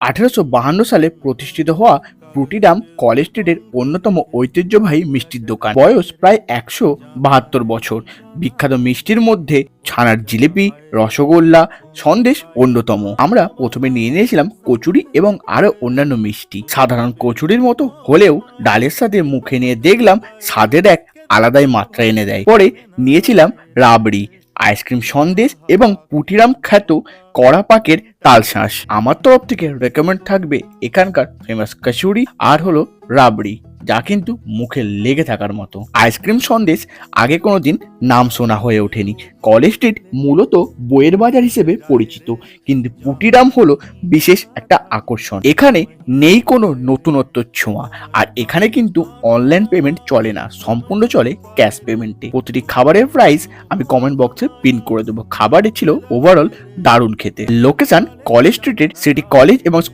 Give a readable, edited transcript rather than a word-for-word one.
1852 সালে প্রতিষ্ঠিত হওয়া প্রুটিডাম কলেজ স্ট্রিটের অন্যতম ঐতিহ্যবাহী মিষ্টির দোকান। বয়স প্রায় 172 বছর। বিখ্যাত মিষ্টির মধ্যে ছানার জিলিপি, রসগোল্লা, সন্দেশ অন্যতম। আমরা প্রথমে নিয়ে নিয়েছিলাম কচুরি এবং আরো অন্যান্য মিষ্টি। সাধারণ কচুরির মতো হলেও ডালের সাথে মুখে নিয়ে দেখলাম স্বাদের এক আলাদাই মাত্রা এনে দেয়। পরে নিয়েছিলাম রাবড়ি, আইসক্রিম সন্দেশ এবং পুটিরাম খ্যাত কড়া পাকের তালশাঁস। আমার তরফ থেকে রেকমেন্ড থাকবে এখানকার ফেমাস কচুরি আর হলো রাবড়ি, যা কিন্তু মুখে লেগে থাকার মতো। আইসক্রিম সন্দেশ আগে কোনোদিন নাম শোনা হয়ে ওঠেনি। কলেজ স্ট্রিট মূলত বইয়ের বাজার হিসেবে পরিচিত, কিন্তু পুটিরাম হলো বিশেষ একটা আকর্ষণ। এখানে নেই কোনো নতুনত্ব ছোঁয়া, আর এখানে কিন্তু অনলাইন পেমেন্ট চলে না, সম্পূর্ণ চলে ক্যাশ পেমেন্টে। প্রতিটি খাবারের প্রাইস আমি কমেন্ট বক্সে পিন করে দেবো। খাবারটি ছিল ওভারঅল দারুণ খেতে। লোকেশন কলেজ স্ট্রিটের সিটি কলেজ এবং